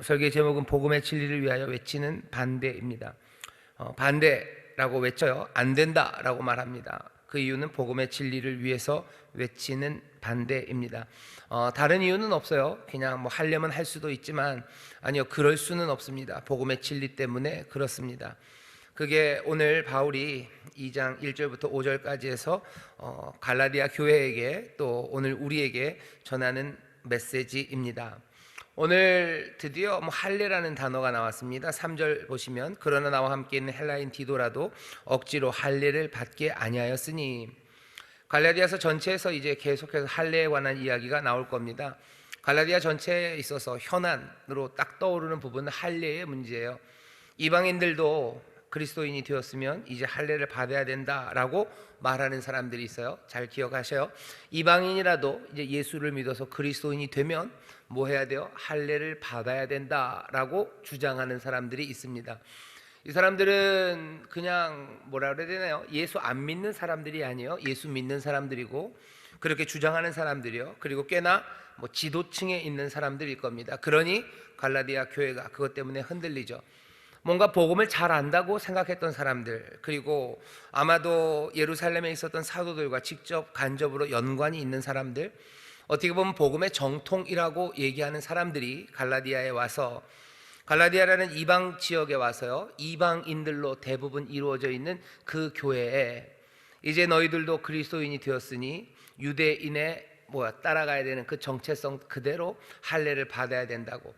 설계 제목은 복음의 진리를 위하여 외치는 반대입니다. 반대라고 외쳐요. 안 된다라고 말합니다. 그 이유는 복음의 진리를 위해서 외치는 반대입니다. 다른 이유는 없어요. 그냥 뭐 하려면 할 수도 있지만 아니요, 그럴 수는 없습니다. 복음의 진리 때문에 그렇습니다. 그게 오늘 바울이 2장 1절부터 5절까지 해서 갈라디아 교회에게 또 오늘 우리에게 전하는 메시지입니다. 오늘 드디어 할례라는 단어가 나왔습니다. 3절 보시면 그러나 나와 함께 있는 헬라인 디도라도 억지로 할례를 받게 아니하였으니, 갈라디아서 전체에서 이제 계속해서 할례에 관한 이야기가 나올 겁니다. 갈라디아 전체에 있어서 현안으로 딱 떠오르는 부분은 할례의 문제예요. 이방인들도 그리스도인이 되었으면 이제 할례를 받아야 된다라고 말하는 사람들이 있어요. 잘 기억하셔요. 이방인이라도 이제 예수를 믿어서 그리스도인이 되면 뭐 해야 돼요? 할례를 받아야 된다라고 주장하는 사람들이 있습니다. 이 사람들은 그냥 뭐라 그래야 되나요? 예수 안 믿는 사람들이 아니에요. 예수 믿는 사람들이고 그렇게 주장하는 사람들이요. 그리고 꽤나 지도층에 있는 사람들일 겁니다. 그러니 갈라디아 교회가 그것 때문에 흔들리죠. 뭔가 복음을 잘 안다고 생각했던 사람들, 그리고 아마도 예루살렘에 있었던 사도들과 직접 간접으로 연관이 있는 사람들, 어떻게 보면 복음의 정통이라고 얘기하는 사람들이 갈라디아에 와서, 갈라디아라는 이방 지역에 와서요, 이방인들로 대부분 이루어져 있는 그 교회에 이제 너희들도 그리스도인이 되었으니 유대인의 따라가야 되는 그 정체성 그대로 할례를 받아야 된다고,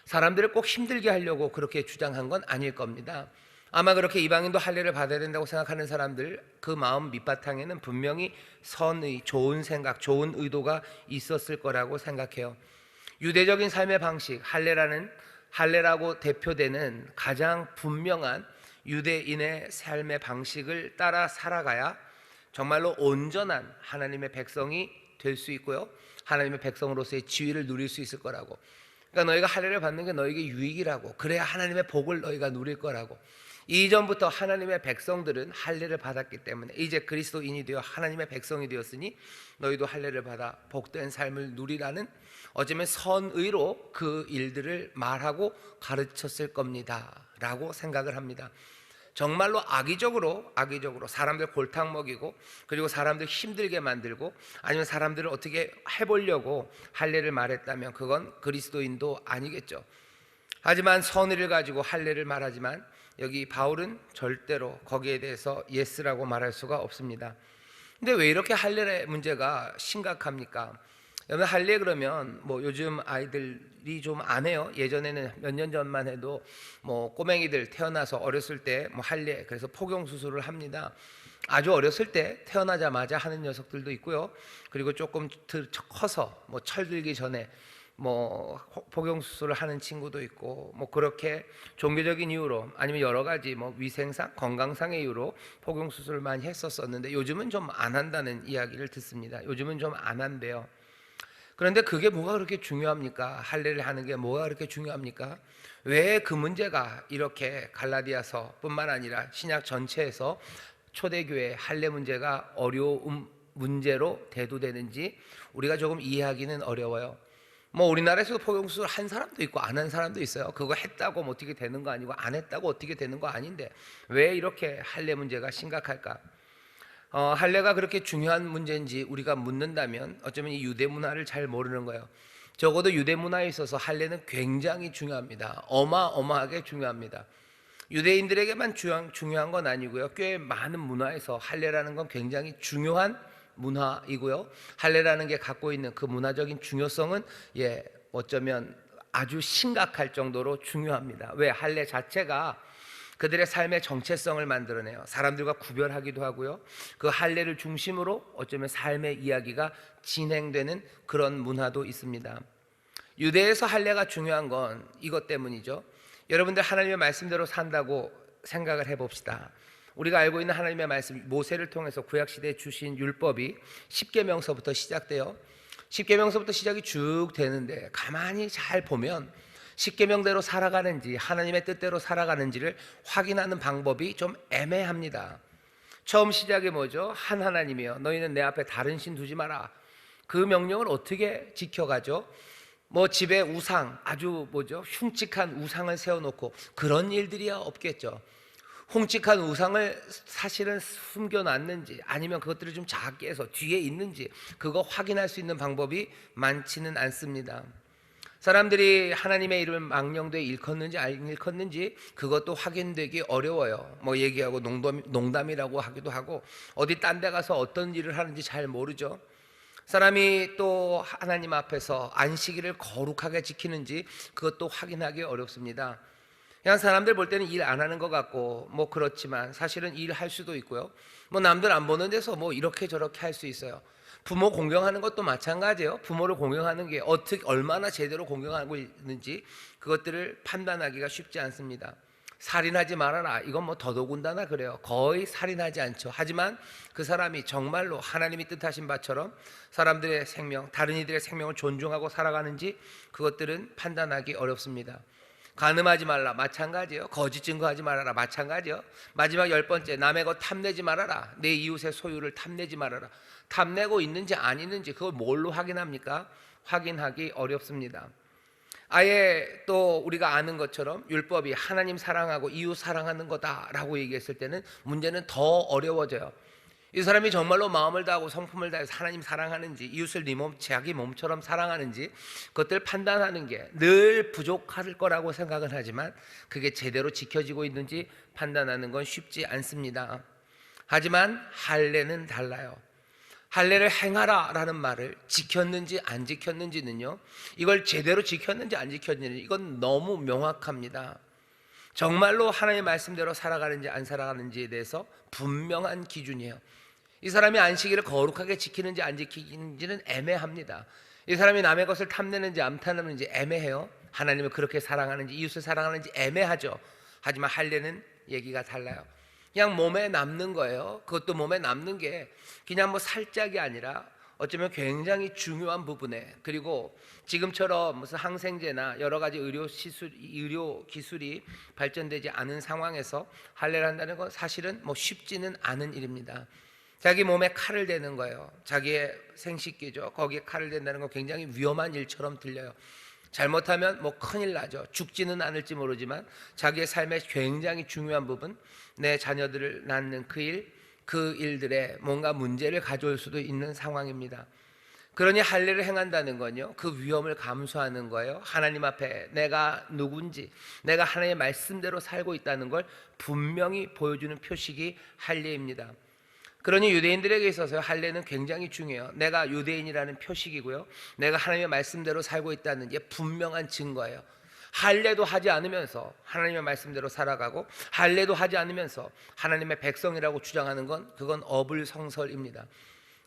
사람들을 꼭 힘들게 하려고 그렇게 주장한 건 아닐 겁니다. 아마 그렇게 이방인도 할례를 받아야 된다고 생각하는 사람들 그 마음 밑바탕에는 분명히 선의, 좋은 생각, 좋은 의도가 있었을 거라고 생각해요. 유대적인 삶의 방식, 할례라고 대표되는 가장 분명한 유대인의 삶의 방식을 따라 살아가야 정말로 온전한 하나님의 백성이 될 수 있고요, 하나님의 백성으로서의 지위를 누릴 수 있을 거라고. 그러니까 너희가 할례를 받는 게 너에게 유익이라고, 그래야 하나님의 복을 너희가 누릴 거라고. 이전부터 하나님의 백성들은 할례를 받았기 때문에 이제 그리스도인이 되어 하나님의 백성이 되었으니 너희도 할례를 받아 복된 삶을 누리라는, 어쩌면 선의로 그 일들을 말하고 가르쳤을 겁니다 라고 생각을 합니다. 정말로 악의적으로 사람들 골탕 먹이고, 그리고 사람들 힘들게 만들고, 아니면 사람들을 어떻게 해보려고 할례를 말했다면 그건 그리스도인도 아니겠죠. 하지만 선의를 가지고 할례를 말하지만 여기 바울은 절대로 거기에 대해서 예스라고 말할 수가 없습니다. 근데 왜 이렇게 할례의 문제가 심각합니까? 여러분, 할례 그러면 요즘 아이들이 좀 안 해요. 예전에는 몇 년 전만 해도 꼬맹이들 태어나서 어렸을 때 할례, 그래서 포경 수술을 합니다. 아주 어렸을 때 태어나자마자 하는 녀석들도 있고요. 그리고 조금 커서 철들기 전에 포경 수술을 하는 친구도 있고, 그렇게 종교적인 이유로 아니면 여러 가지 위생상, 건강상의 이유로 포경 수술을 많이 했었었는데 요즘은 좀 안 한다는 이야기를 듣습니다. 요즘은 좀 안 한대요. 그런데 그게 뭐가 그렇게 중요합니까? 할례를 하는 게 뭐가 그렇게 중요합니까? 왜 그 문제가 이렇게 갈라디아서 뿐만 아니라 신약 전체에서 초대교회 할례 문제가 어려운 문제로 대두되는지 우리가 조금 이해하기는 어려워요. 우리나라에서도 포경수술 한 사람도 있고 안 한 사람도 있어요. 그거 했다고 어떻게 되는 거 아니고 안 했다고 어떻게 되는 거 아닌데 왜 이렇게 할례 문제가 심각할까? 할례가 그렇게 중요한 문제인지 우리가 묻는다면 어쩌면 이 유대 문화를 잘 모르는 거예요. 적어도 유대 문화에 있어서 할례는 굉장히 중요합니다. 어마어마하게 중요합니다. 유대인들에게만 중요한 건 아니고요, 꽤 많은 문화에서 할례라는 건 굉장히 중요한 문화이고요, 할례라는 게 갖고 있는 그 문화적인 중요성은 어쩌면 아주 심각할 정도로 중요합니다. 왜? 할례 자체가 그들의 삶의 정체성을 만들어내요. 사람들과 구별하기도 하고요, 그 할례를 중심으로 어쩌면 삶의 이야기가 진행되는 그런 문화도 있습니다. 유대에서 할례가 중요한 건 이것 때문이죠. 여러분들 하나님의 말씀대로 산다고 생각을 해봅시다. 우리가 알고 있는 하나님의 말씀, 모세를 통해서 구약시대에 주신 율법이 십계명서부터 시작돼요. 십계명서부터 시작이 쭉 되는데 가만히 잘 보면 십계명대로 살아가는지 하나님의 뜻대로 살아가는지를 확인하는 방법이 좀 애매합니다. 처음 시작이 뭐죠? 한 하나님이여 너희는 내 앞에 다른 신 두지 마라. 그 명령을 어떻게 지켜가죠? 뭐 집에 우상, 아주 흉측한 우상을 세워놓고 그런 일들이야 없겠죠. 흉측한 우상을 사실은 숨겨놨는지 아니면 그것들을 좀 작게 해서 뒤에 있는지 그거 확인할 수 있는 방법이 많지는 않습니다. 사람들이 하나님의 이름을 망령되이 일컫는지 안 일컫는지 그것도 확인되기 어려워요. 뭐 얘기하고 농담이라고 하기도 하고 어디 딴 데 가서 어떤 일을 하는지 잘 모르죠. 사람이 또 하나님 앞에서 안식일을 거룩하게 지키는지 그것도 확인하기 어렵습니다. 그냥 사람들 볼 때는 일 안 하는 것 같고 뭐 그렇지만 사실은 일할 수도 있고요. 뭐 남들 안 보는 데서 뭐 이렇게 저렇게 할 수 있어요. 부모 공경하는 것도 마찬가지예요. 부모를 공경하는 게 어떻게 얼마나 제대로 공경하고 있는지 그것들을 판단하기가 쉽지 않습니다. 살인하지 말아라, 이건 뭐 더더군다나 그래요. 거의 살인하지 않죠. 하지만 그 사람이 정말로 하나님이 뜻하신 바처럼 사람들의 생명, 다른 이들의 생명을 존중하고 살아가는지 그것들은 판단하기 어렵습니다. 간음하지 말라, 마찬가지예요. 거짓 증거하지 말아라, 마찬가지예요. 마지막 10번째, 남의 것 탐내지 말아라. 내 이웃의 소유를 탐내지 말아라. 탐내고 있는지 안 있는지 그걸 뭘로 확인합니까? 확인하기 어렵습니다. 아예 또 우리가 아는 것처럼 율법이 하나님 사랑하고 이웃 사랑하는 거다라고 얘기했을 때는 문제는 더 어려워져요. 이 사람이 정말로 마음을 다하고 성품을 다해서 하나님 사랑하는지, 이웃을 네 몸, 자기 몸처럼 사랑하는지 그것들 판단하는 게 늘 부족할 거라고 생각은 하지만 그게 제대로 지켜지고 있는지 판단하는 건 쉽지 않습니다. 하지만 할례는 달라요. 할례를 행하라 라는 말을 지켰는지 안 지켰는지는요, 이걸 제대로 지켰는지 안 지켰는지 이건 너무 명확합니다. 정말로 하나님의 말씀대로 살아가는지 안 살아가는지에 대해서 분명한 기준이에요. 이 사람이 안식일을 거룩하게 지키는지 안 지키는지는 애매합니다. 이 사람이 남의 것을 탐내는지 안 탐내는지 애매해요. 하나님을 그렇게 사랑하는지 이웃을 사랑하는지 애매하죠. 하지만 할례는 얘기가 달라요. 그냥 몸에 남는 거예요. 그것도 몸에 남는 게 그냥 뭐 살짝이 아니라 어쩌면 굉장히 중요한 부분에, 그리고 지금처럼 무슨 항생제나 여러 가지 의료 기술이 발전되지 않은 상황에서 할례를 한다는 건 사실은 뭐 쉽지는 않은 일입니다. 자기 몸에 칼을 대는 거예요. 자기의 생식기죠. 거기에 칼을 댄다는 건 굉장히 위험한 일처럼 들려요. 잘못하면 뭐 큰일 나죠. 죽지는 않을지 모르지만 자기의 삶의 굉장히 중요한 부분, 내 자녀들을 낳는 그 일들에 뭔가 문제를 가져올 수도 있는 상황입니다. 그러니 할례를 행한다는 건요, 그 위험을 감수하는 거예요. 하나님 앞에 내가 누군지, 내가 하나님의 말씀대로 살고 있다는 걸 분명히 보여주는 표식이 할례입니다. 그러니 유대인들에게 있어서 할례는 굉장히 중요해요. 내가 유대인이라는 표식이고요, 내가 하나님의 말씀대로 살고 있다는 게 분명한 증거예요. 할례도 하지 않으면서 하나님의 말씀대로 살아가고 할례도 하지 않으면서 하나님의 백성이라고 주장하는 건 그건 어불성설입니다.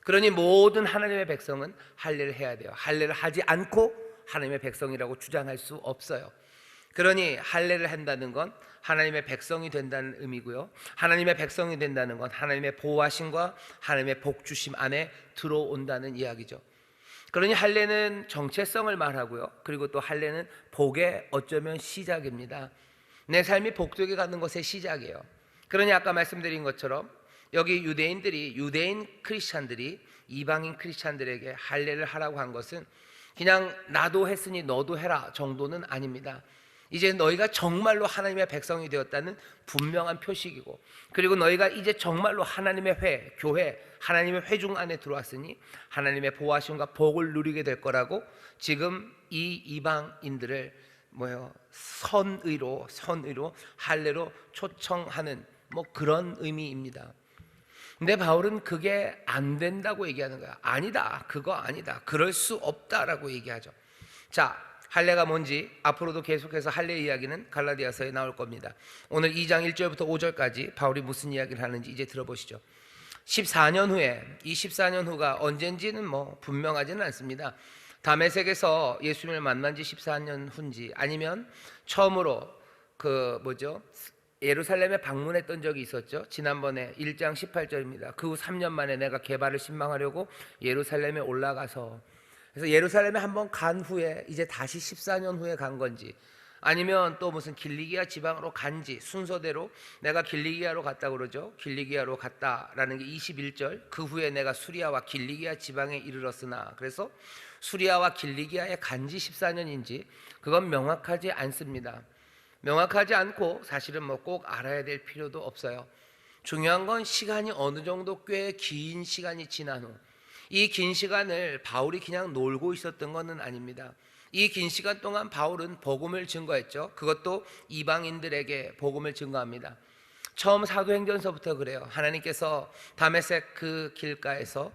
그러니 모든 하나님의 백성은 할례를 해야 돼요. 할례를 하지 않고 하나님의 백성이라고 주장할 수 없어요. 그러니 할례를 한다는 건 하나님의 백성이 된다는 의미고요, 하나님의 백성이 된다는 건 하나님의 보호하심과 하나님의 복주심 안에 들어온다는 이야기죠. 그러니 할례는 정체성을 말하고요, 그리고 또 할례는 복의 어쩌면 시작입니다. 내 삶이 복되게 가는 것의 시작이에요. 그러니 아까 말씀드린 것처럼 여기 유대인 크리스찬들이 이방인 크리스찬들에게 할례를 하라고 한 것은 그냥 나도 했으니 너도 해라 정도는 아닙니다. 이제 너희가 정말로 하나님의 백성이 되었다는 분명한 표식이고, 그리고 너희가 이제 정말로 하나님의 교회, 하나님의 회중 안에 들어왔으니 하나님의 보호하심과 복을 누리게 될 거라고 지금 이 이방인들을 선의로 할례로 초청하는 그런 의미입니다. 근데 바울은 그게 안 된다고 얘기하는 거야. 아니다, 그거 아니다, 그럴 수 없다라고 얘기하죠. 자, 할례가 뭔지 앞으로도 계속해서 할례 이야기는 갈라디아서에 나올 겁니다. 오늘 2장 1절부터 5절까지 바울이 무슨 이야기를 하는지 이제 들어보시죠. 14년 후에, 이 14년 후가 언젠지는 분명하지는 않습니다. 다메섹에서 예수님을 만난 지 14년 후인지 아니면 처음으로 예루살렘에 방문했던 적이 있었죠. 지난번에 1장 18절입니다. 그 후 3년 만에 내가 게바를 신방하려고 예루살렘에 올라가서, 그래서 예루살렘에 한번 간 후에 이제 다시 14년 후에 간 건지 아니면 또 무슨 길리기아 지방으로 간지 순서대로 내가 길리기아로 갔다 그러죠. 길리기아로 갔다라는 게 21절. 그 후에 내가 수리아와 길리기아 지방에 이르렀으나, 그래서 수리아와 길리기아에 간지 14년인지 그건 명확하지 않습니다. 명확하지 않고 사실은 뭐 꼭 알아야 될 필요도 없어요. 중요한 건 시간이 어느 정도 꽤 긴 시간이 지난 후, 이 긴 시간을 바울이 그냥 놀고 있었던 것은 아닙니다. 이 긴 시간 동안 바울은 복음을 증거했죠. 그것도 이방인들에게 복음을 증거합니다. 처음 사도행전서부터 그래요. 하나님께서 다메섹 그 길가에서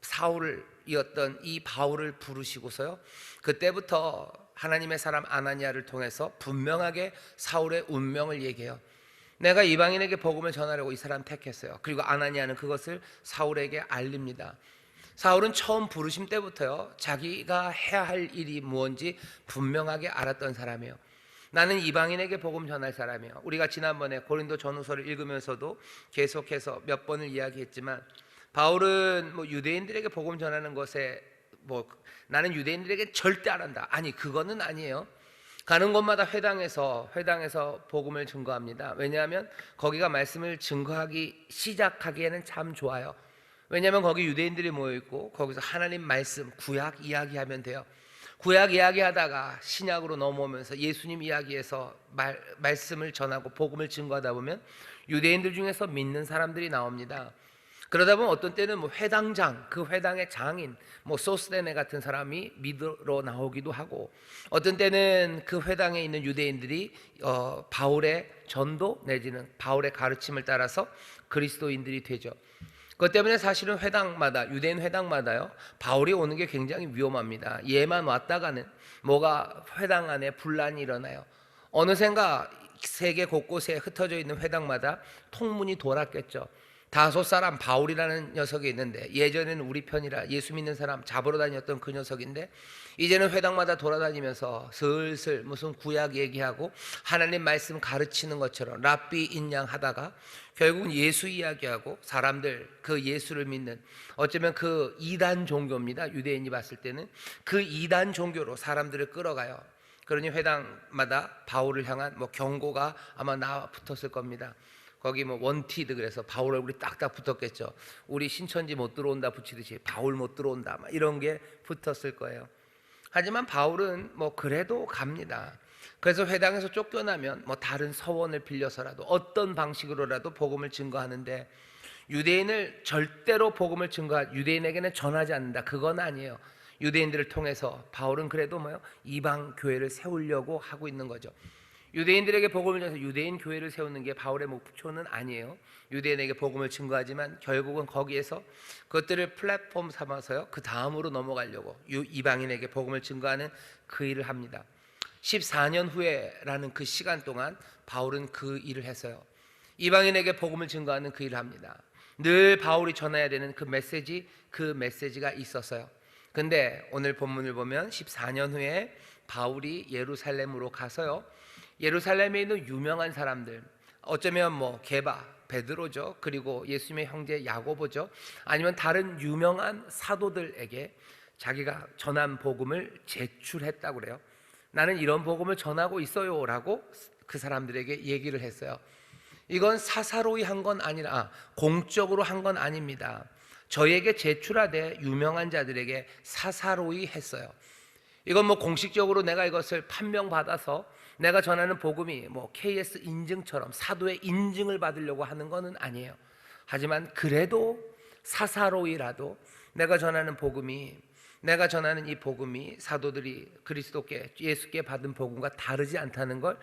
사울을 이었던 이 바울을 부르시고서요, 그때부터 하나님의 사람 아나니아를 통해서 분명하게 사울의 운명을 얘기해요. 내가 이방인에게 복음을 전하려고 이 사람 택했어요. 그리고 아나니아는 그것을 사울에게 알립니다. 사울은 처음 부르심 때부터요, 자기가 해야 할 일이 무엇인지 분명하게 알았던 사람이에요. 나는 이방인에게 복음 전할 사람이에요. 우리가 지난번에 고린도 전후서를 읽으면서도 계속해서 몇 번을 이야기했지만, 바울은 뭐 유대인들에게 복음 전하는 것에 뭐 나는 유대인들에게 절대 안 한다, 아니, 그거는 아니에요. 가는 곳마다 회당에서 복음을 증거합니다. 왜냐하면 거기가 말씀을 증거하기 시작하기에는 참 좋아요. 왜냐하면 거기 유대인들이 모여있고 거기서 하나님 말씀, 구약 이야기하면 돼요. 구약 이야기하다가 신약으로 넘어오면서 예수님 이야기에서 말씀을 전하고 복음을 증거하다 보면 유대인들 중에서 믿는 사람들이 나옵니다. 그러다 보면 어떤 때는 뭐 회당장, 그 회당의 장인, 뭐 소스데네 같은 사람이 믿으러 나오기도 하고, 어떤 때는 그 회당에 있는 유대인들이 바울의 전도 내지는 바울의 가르침을 따라서 그리스도인들이 되죠. 그것 때문에 사실은 회당마다, 유대인 회당마다요, 바울이 오는 게 굉장히 위험합니다. 얘만 왔다가는 뭐가 회당 안에 분란이 일어나요. 어느샌가 세계 곳곳에 흩어져 있는 회당마다 통문이 돌았겠죠. 다소 사람 바울이라는 녀석이 있는데, 예전에는 우리 편이라 예수 믿는 사람 잡으러 다녔던 그 녀석인데, 이제는 회당마다 돌아다니면서 슬슬 무슨 구약 얘기하고 하나님 말씀 가르치는 것처럼 랍비 인양 하다가 결국은 예수 이야기하고, 사람들 그 예수를 믿는, 어쩌면 그 이단 종교입니다. 유대인이 봤을 때는 그 이단 종교로 사람들을 끌어가요. 그러니 회당마다 바울을 향한 뭐 경고가 아마 나와 붙었을 겁니다. 거기 뭐 원티드, 그래서 바울 얼굴이 딱딱 붙었겠죠. 우리 신천지 못 들어온다 붙이듯이 바울 못 들어온다 막 이런 게 붙었을 거예요. 하지만 바울은 뭐 그래도 갑니다. 그래서 회당에서 쫓겨나면 뭐 다른 서원을 빌려서라도 어떤 방식으로라도 복음을 증거하는데, 유대인을 절대로 복음을 유대인에게는 전하지 않는다, 그건 아니에요. 유대인들을 통해서 바울은 그래도 뭐요, 이방 교회를 세우려고 하고 있는 거죠. 유대인들에게 복음을 전해서 유대인 교회를 세우는 게 바울의 목표는 아니에요. 유대인에게 복음을 증거하지만 결국은 거기에서 그것들을 플랫폼 삼아서요, 그 다음으로 넘어가려고 이방인에게 복음을 증거하는 그 일을 합니다. 14년 후에라는 그 시간 동안 바울은 그 일을 했어요. 이방인에게 복음을 증거하는 그 일을 합니다. 늘 바울이 전해야 되는 그 메시지가 있었어요. 근데 오늘 본문을 보면 14년 후에 바울이 예루살렘으로 가서요, 예루살렘에 있는 유명한 사람들, 어쩌면 뭐 게바, 베드로죠, 그리고 예수님의 형제 야고보죠, 아니면 다른 유명한 사도들에게 자기가 전한 복음을 제출했다고 그래요. 나는 이런 복음을 전하고 있어요 라고 그 사람들에게 얘기를 했어요. 이건 사사로이 한 건 아니라 공적으로 한 건 아닙니다. 저에게 제출하되 유명한 자들에게 사사로이 했어요. 이건 뭐 공식적으로 내가 이것을 판명받아서 내가 전하는 복음이 뭐 KS 인증처럼 사도의 인증을 받으려고 하는 것은 아니에요. 하지만 그래도 사사로이라도 내가 전하는 이 복음이 사도들이 그리스도께, 예수께 받은 복음과 다르지 않다는 걸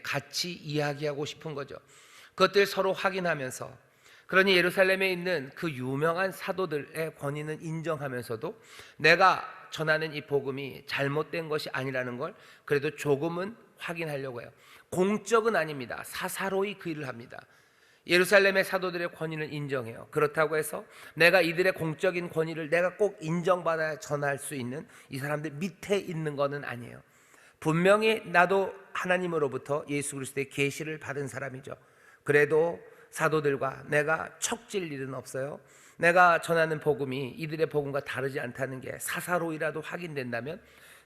같이 이야기하고 싶은 거죠. 그것들 서로 확인하면서, 그러니 예루살렘에 있는 그 유명한 사도들의 권위는 인정하면서도 내가 전하는 이 복음이 잘못된 것이 아니라는 걸 그래도 조금은 확인하려고 해요. 공적은 아닙니다. 사사로이 그 일을 합니다. 예루살렘의 사도들의 권위를 인정해요. 그렇다고 해서 내가 이들의 공적인 권위를 내가 꼭 인정받아야 전할 수 있는 이 사람들 밑에 있는 것은 아니에요. 분명히 나도 하나님으로부터 예수 그리스도의 계시를 받은 사람이죠. 그래도 사도들과 내가 척질 일은 없어요. 내가 전하는 복음이 이들의 복음과 다르지 않다는 게 사사로이라도 확인된다면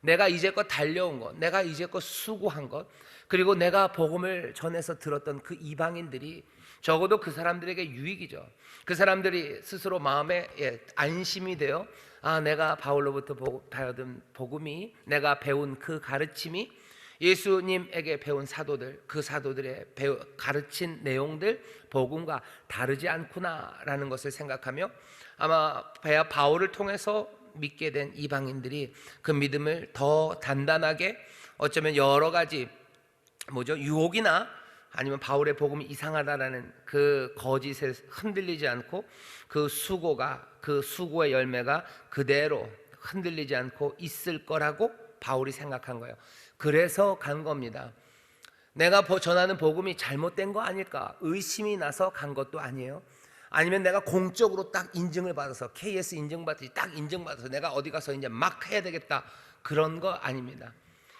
내가 이제껏 달려온 것, 내가 이제껏 수고한 것, 그리고 내가 복음을 전해서 들었던 그 이방인들이 적어도 그 사람들에게 유익이죠. 그 사람들이 스스로 마음에 안심이 되어 내가 바울로부터 받은 복음이, 내가 배운 그 가르침이 예수님에게 배운 사도들, 그 사도들의 가르친 내용들, 복음과 다르지 않구나라는 것을 생각하며 아마 바울을 통해서 믿게 된 이방인들이 그 믿음을 더 단단하게, 어쩌면 여러 가지 유혹이나 아니면 바울의 복음이 이상하다라는 그 거짓에 흔들리지 않고 그 수고의 열매가 그대로 흔들리지 않고 있을 거라고 바울이 생각한 거예요. 그래서 간 겁니다. 내가 전하는 복음이 잘못된 거 아닐까 의심이 나서 간 것도 아니에요. 아니면 내가 공적으로 딱 인증을 받아서 KS 인증받듯이 딱 인증받아서 내가 어디 가서 이제 막 해야 되겠다, 그런 거 아닙니다.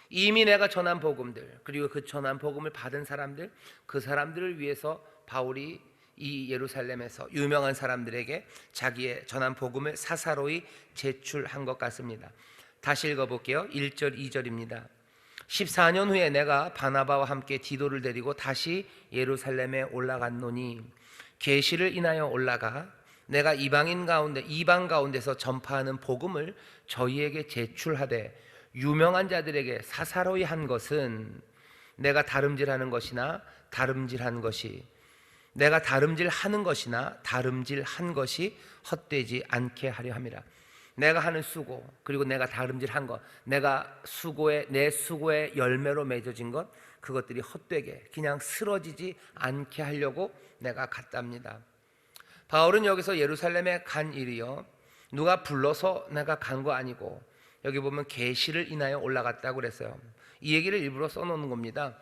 이미 내가 전한 복음들, 그리고 그 전한 복음을 받은 사람들, 그 사람들을 위해서 바울이 이 예루살렘에서 유명한 사람들에게 자기의 전한 복음을 사사로이 제출한 것 같습니다. 다시 읽어볼게요. 1절 2절입니다 14년 후에 내가 바나바와 함께 디도를 데리고 다시 예루살렘에 올라갔노니 계시를 인하여 올라가 내가 이방 가운데서 전파하는 복음을 저희에게 제출하되 유명한 자들에게 사사로이 한 것은 내가 다름질하는 것이나 다름질한 것이 내가 다름질하는 것이나 다름질한 것이 헛되지 않게 하려 함이라. 내가 하는 수고, 그리고 내가 다름질한 것, 내 수고의 열매로 맺어진 것, 그것들이 헛되게 그냥 쓰러지지 않게 하려고 내가 갔답니다. 바울은 여기서 예루살렘에 간 일이요, 누가 불러서 내가 간 거 아니고, 여기 보면 계시를 인하여 올라갔다고 그랬어요. 이 얘기를 일부러 써놓는 겁니다.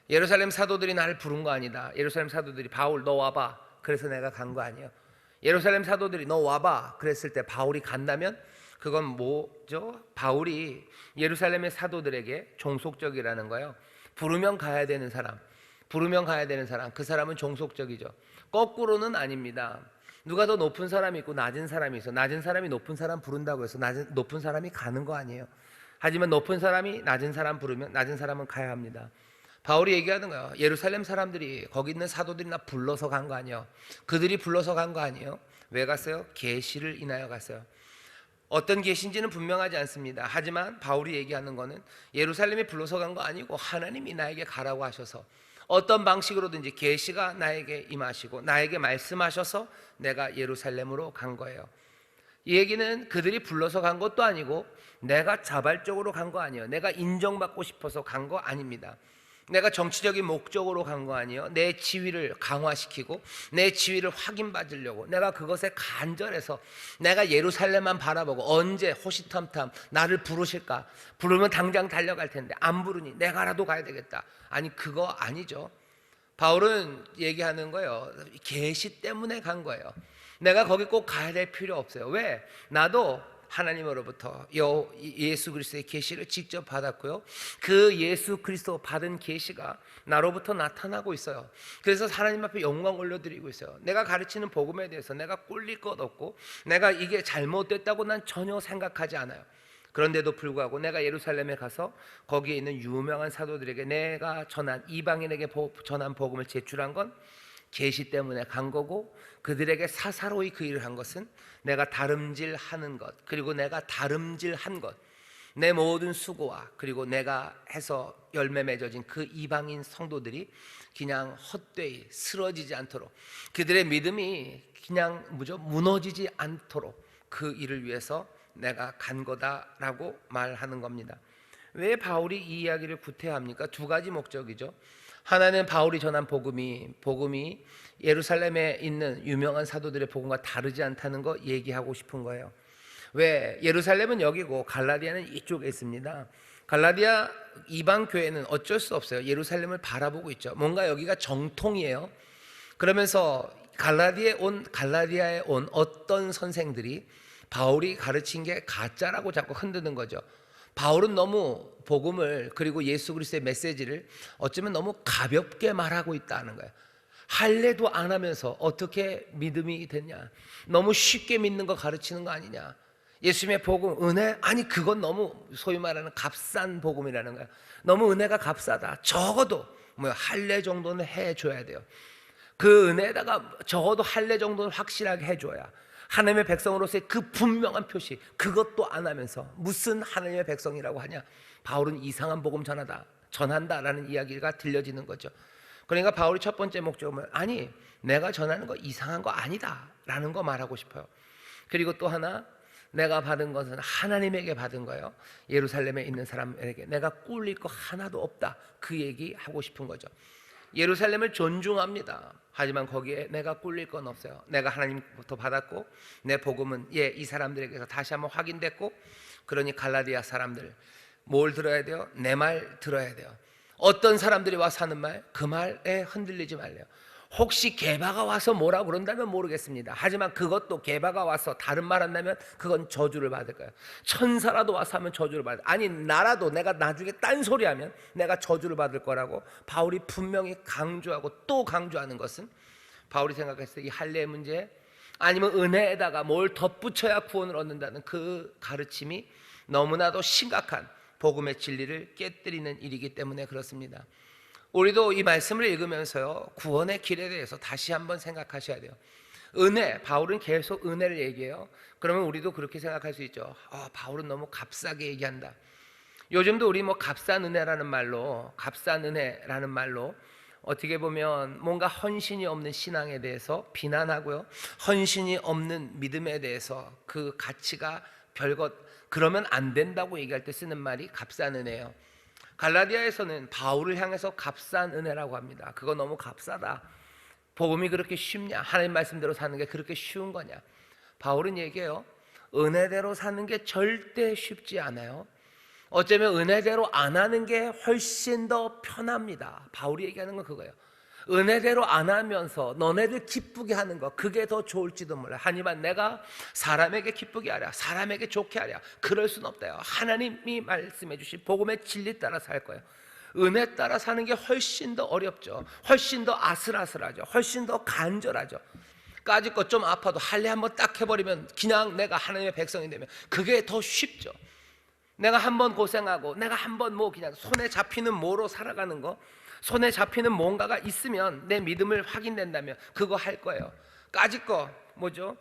예루살렘 사도들이 나를 부른 거 아니다. 예루살렘 사도들이 바울 너 와봐, 그래서 내가 간 거 아니에요. 예루살렘 사도들이 너 와봐 그랬을 때 바울이 간다면 그건 뭐죠? 바울이 예루살렘의 사도들에게 종속적이라는 거예요. 부르면 가야 되는 사람, 그 사람은 종속적이죠. 거꾸로는 아닙니다. 누가 더 높은 사람이 있고 낮은 사람이 있어. 낮은 사람이 높은 사람 부른다고 해서 높은 사람이 가는 거 아니에요. 하지만 높은 사람이 낮은 사람 부르면 낮은 사람은 가야 합니다. 바울이 얘기하는 거예요. 예루살렘 사람들이, 거기 있는 사도들이 나 불러서 간 거 아니에요. 그들이 불러서 간 거 아니에요. 왜 갔어요? 계시를 인하여 갔어요. 어떤 계시인지는 분명하지 않습니다. 하지만 바울이 얘기하는 거는 예루살렘이 불러서 간 거 아니고 하나님이 나에게 가라고 하셔서 어떤 방식으로든지 계시가 나에게 임하시고 나에게 말씀하셔서 내가 예루살렘으로 간 거예요. 이 얘기는 그들이 불러서 간 것도 아니고 내가 자발적으로 간 거 아니에요. 내가 인정받고 싶어서 간 거 아닙니다. 내가 정치적인 목적으로 간 거 아니에요. 내 지위를 강화시키고 내 지위를 확인받으려고 내가 그것에 간절해서 내가 예루살렘만 바라보고 언제 호시탐탐 나를 부르실까, 부르면 당장 달려갈 텐데 안 부르니 내가라도 가야 되겠다. 아니, 그거 아니죠. 바울은 얘기하는 거예요. 계시 때문에 간 거예요. 내가 거기 꼭 가야 될 필요 없어요. 왜? 나도 하나님으로부터 예수 그리스도의 계시를 직접 받았고요, 그 예수 그리스도 받은 계시가 나로부터 나타나고 있어요. 그래서 하나님 앞에 영광 올려드리고 있어요. 내가 가르치는 복음에 대해서 내가 꿀릴 것 없고 내가 이게 잘못됐다고 난 전혀 생각하지 않아요. 그런데도 불구하고 내가 예루살렘에 가서 거기에 있는 유명한 사도들에게 내가 전한, 이방인에게 전한 복음을 제출한 건 계시 때문에 간 거고, 그들에게 사사로이 그 일을 한 것은 내가 다름질하는 것, 그리고 내가 다름질한 것, 내 모든 수고와 그리고 내가 해서 열매 맺어진 그 이방인 성도들이 그냥 헛되이 쓰러지지 않도록, 그들의 믿음이 그냥 무너지지 않도록 그 일을 위해서 내가 간 거다라고 말하는 겁니다. 왜 바울이 이 이야기를 구태합니까? 두 가지 목적이죠. 하나는 바울이 전한 복음이 예루살렘에 있는 유명한 사도들의 복음과 다르지 않다는 거 얘기하고 싶은 거예요. 왜? 예루살렘은 여기고 갈라디아는 이쪽에 있습니다. 갈라디아 이방 교회는 어쩔 수 없어요. 예루살렘을 바라보고 있죠. 뭔가 여기가 정통이에요. 그러면서 갈라디아에 온 어떤 선생들이 바울이 가르친 게 가짜라고 자꾸 흔드는 거죠. 바울은 너무 복음을, 그리고 예수 그리스도의 메시지를 어쩌면 너무 가볍게 말하고 있다는 거예요. 할례도 안 하면서 어떻게 믿음이 됐냐, 너무 쉽게 믿는 거 가르치는 거 아니냐, 예수님의 복음, 은혜? 아니 그건 너무 소위 말하는 값싼 복음이라는 거야. 너무 은혜가 값싸다. 적어도 할례 정도는 해줘야 돼요. 그 은혜에다가 적어도 할례 정도는 확실하게 해줘야 하나님의 백성으로서의 그 분명한 표시, 그것도 안 하면서 무슨 하나님의 백성이라고 하냐, 바울은 이상한 복음 전한다라는 이야기가 들려지는 거죠. 그러니까 바울이 첫 번째 목적은 아니 내가 전하는 거 이상한 거 아니다 라는 거 말하고 싶어요. 그리고 또 하나, 내가 받은 것은 하나님에게 받은 거예요. 예루살렘에 있는 사람에게 내가 꿀릴 거 하나도 없다, 그 얘기 하고 싶은 거죠. 예루살렘을 존중합니다. 하지만 거기에 내가 꿀릴 건 없어요. 내가 하나님부터 받았고 내 복음은 이 사람들에게서 다시 한번 확인됐고, 그러니 갈라디아 사람들 뭘 들어야 돼요? 내 말 들어야 돼요. 어떤 사람들이 와서 하는 말, 그 말에 흔들리지 말래요. 혹시 게바가 와서 뭐라고 그런다면 모르겠습니다. 하지만 그것도 게바가 와서 다른 말 한다면 그건 저주를 받을 거예요. 천사라도 와서 하면 저주를 받을, 아니 나라도 내가 나중에 딴소리 하면 내가 저주를 받을 거라고 바울이 분명히 강조하고 또 강조하는 것은, 바울이 생각했을 때 이 할례의 문제 아니면 은혜에다가 뭘 덧붙여야 구원을 얻는다는 그 가르침이 너무나도 심각한 복음의 진리를 깨뜨리는 일이기 때문에 그렇습니다. 우리도 이 말씀을 읽으면서요, 구원의 길에 대해서 다시 한번 생각하셔야 돼요. 은혜, 바울은 계속 은혜를 얘기해요. 그러면 우리도 그렇게 생각할 수 있죠. 바울은 너무 값싸게 얘기한다. 요즘도 우리 값싼 은혜라는 말로, 값싼 은혜라는 말로 어떻게 보면 뭔가 헌신이 없는 신앙에 대해서 비난하고요, 헌신이 없는 믿음에 대해서 그 가치가 별것, 그러면 안 된다고 얘기할 때 쓰는 말이 값싼 은혜예요. 갈라디아에서는 바울을 향해서 값싼 은혜라고 합니다. 그거 너무 값싸다. 복음이 그렇게 쉽냐? 하나님 말씀대로 사는 게 그렇게 쉬운 거냐? 바울은 얘기해요. 은혜대로 사는 게 절대 쉽지 않아요. 어쩌면 은혜대로 안 하는 게 훨씬 더 편합니다. 바울이 얘기하는 건 그거예요. 은혜대로 안 하면서 너네들 기쁘게 하는 거, 그게 더 좋을지도 몰라. 하지만 내가 사람에게 기쁘게 하랴, 사람에게 좋게 하랴, 그럴 수는 없다요. 하나님이 말씀해 주신 복음의 진리 따라 살 거예요. 은혜 따라 사는 게 훨씬 더 어렵죠. 훨씬 더 아슬아슬하죠. 훨씬 더 간절하죠. 까짓 것 좀 아파도 할례 한번 딱 해버리면 그냥 내가 하나님의 백성이 되면 그게 더 쉽죠. 내가 한번 고생하고 내가 한번 그냥 손에 잡히는 뭐로 살아가는 거, 손에 잡히는 뭔가가 있으면 내 믿음을 확인된다면 그거 할 거예요. 까짓 거 뭐죠?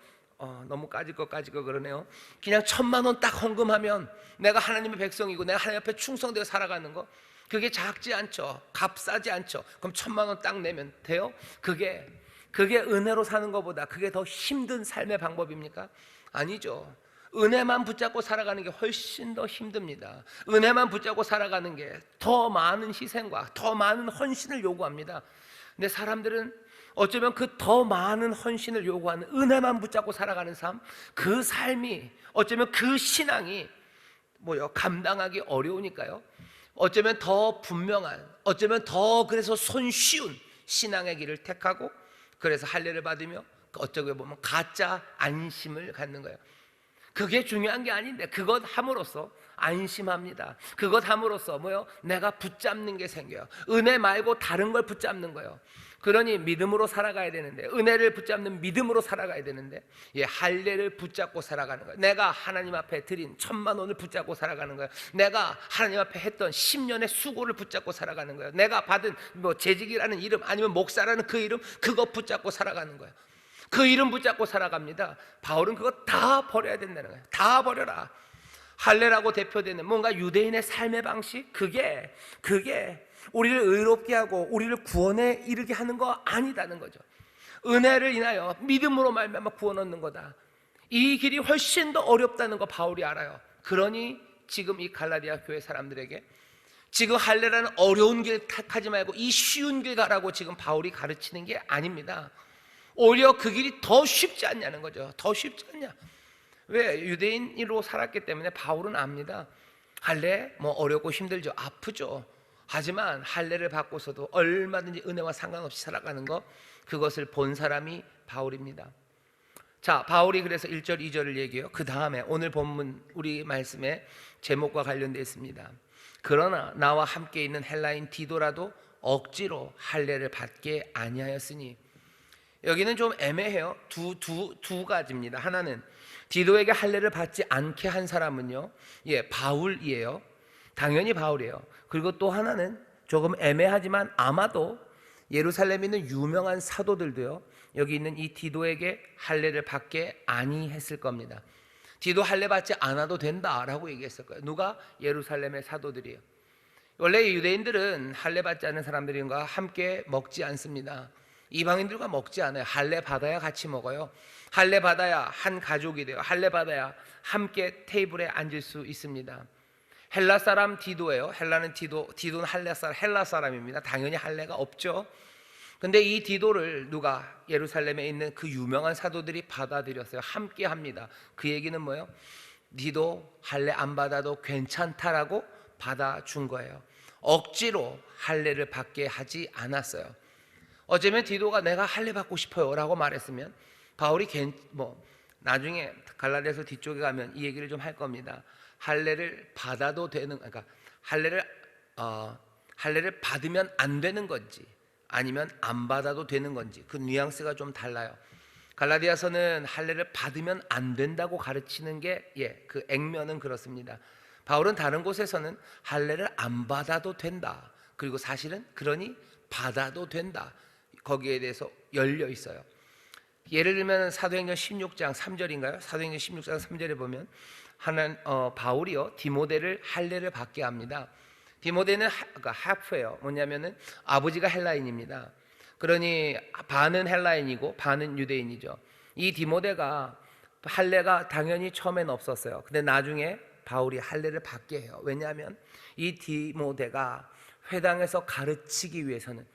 너무 까짓 거 그러네요. 그냥 1,000,000원 딱 헌금하면 내가 하나님의 백성이고 내가 하나님 앞에 충성되어 살아가는 거, 그게 작지 않죠. 값싸지 않죠. 그럼 1,000,000원 딱 내면 돼요? 그게 은혜로 사는 것보다 그게 더 힘든 삶의 방법입니까? 아니죠. 은혜만 붙잡고 살아가는 게 훨씬 더 힘듭니다. 은혜만 붙잡고 살아가는 게 더 많은 희생과 더 많은 헌신을 요구합니다. 근데 사람들은 어쩌면 그 더 많은 헌신을 요구하는 은혜만 붙잡고 살아가는 삶, 그 삶이 어쩌면 그 신앙이 감당하기 어려우니까요, 어쩌면 더 분명한, 어쩌면 더 그래서 손쉬운 신앙의 길을 택하고, 그래서 할례를 받으며 어쩌게 보면 가짜 안심을 갖는 거예요. 그게 중요한 게 아닌데 그것 함으로써 안심합니다. 그것 함으로써 내가 붙잡는 게 생겨요. 은혜 말고 다른 걸 붙잡는 거예요. 그러니 믿음으로 살아가야 되는데, 은혜를 붙잡는 믿음으로 살아가야 되는데, 할례를 붙잡고 살아가는 거예요. 내가 하나님 앞에 드린 1,000,000원을 붙잡고 살아가는 거예요. 내가 하나님 앞에 했던 10년의 수고를 붙잡고 살아가는 거예요. 내가 받은 재직이라는 이름, 아니면 목사라는 그 이름, 그거 붙잡고 살아가는 거예요. 그 이름 붙잡고 살아갑니다. 바울은 그거 다 버려야 된다는 거예요. 다 버려라. 할례라고 대표되는 뭔가 유대인의 삶의 방식, 그게 우리를 의롭게 하고 우리를 구원에 이르게 하는 거 아니다는 거죠. 은혜를 인하여 믿음으로 말미암아 구원 얻는 거다. 이 길이 훨씬 더 어렵다는 거 바울이 알아요. 그러니 지금 이 갈라디아 교회 사람들에게 지금 할례라는 어려운 길 택하지 말고 이 쉬운 길 가라고 지금 바울이 가르치는 게 아닙니다. 오히려 그 길이 더 쉽지 않냐는 거죠. 더 쉽지 않냐? 왜? 유대인으로 살았기 때문에 바울은 압니다. 할례 어렵고 힘들죠. 아프죠. 하지만 할례를 받고서도 얼마든지 은혜와 상관없이 살아가는 것, 그것을 본 사람이 바울입니다. 자, 바울이 그래서 1절 2절을 얘기해요. 그 다음에 오늘 본문 우리 말씀의 제목과 관련되어 있습니다. 그러나 나와 함께 있는 헬라인 디도라도 억지로 할례를 받게 아니하였으니, 여기는 좀 애매해요. 두 가지입니다. 하나는 디도에게 할례를 받지 않게 한 사람은요, 바울이에요. 당연히 바울이에요. 그리고 또 하나는 조금 애매하지만 아마도 예루살렘에 있는 유명한 사도들도요, 여기 있는 이 디도에게 할례를 받게 아니했을 겁니다. 디도 할례 받지 않아도 된다라고 얘기했을 거예요. 누가? 예루살렘의 사도들이에요. 원래 유대인들은 할례 받지 않는 사람들과 함께 먹지 않습니다. 이방인들과 먹지 않아요. 할례 받아야 같이 먹어요. 할례 받아야 한 가족이 돼요. 할례 받아야 함께 테이블에 앉을 수 있습니다. 헬라 사람 디도예요. 디도는 헬라 사람입니다. 당연히 할례가 없죠. 근데 이 디도를 누가? 예루살렘에 있는 그 유명한 사도들이 받아들였어요. 함께 합니다. 그 얘기는 뭐예요? 디도 할례 안 받아도 괜찮다라고 받아준 거예요. 억지로 할례를 받게 하지 않았어요. 어쩌면 디도가 내가 할례 받고 싶어요 라고 말했으면 바울이 나중에 갈라디아서 뒤쪽에 가면 이 얘기를 좀 할 겁니다. 할례를 받아도 되는, 그러니까 할례를 받으면 안 되는 건지 아니면 안 받아도 되는 건지 그 뉘앙스가 좀 달라요. 갈라디아서는 할례를 받으면 안 된다고 가르치는 게 그 액면은 그렇습니다. 바울은 다른 곳에서는 할례를 안 받아도 된다. 그리고 사실은 그러니 받아도 된다. 거기에 대해서 열려 있어요. 예를 들면 사도행전 16장 3절인가요? 사도행전 16장 3절에 보면 바울이요 디모데를 할례를 받게 합니다. 디모데는 하프예요. 뭐냐면은 아버지가 헬라인입니다. 그러니 반은 헬라인이고 반은 유대인이죠. 이 디모데가 할례가 당연히 처음엔 없었어요. 근데 나중에 바울이 할례를 받게 해요. 왜냐하면 이 디모데가 회당에서 가르치기 위해서는,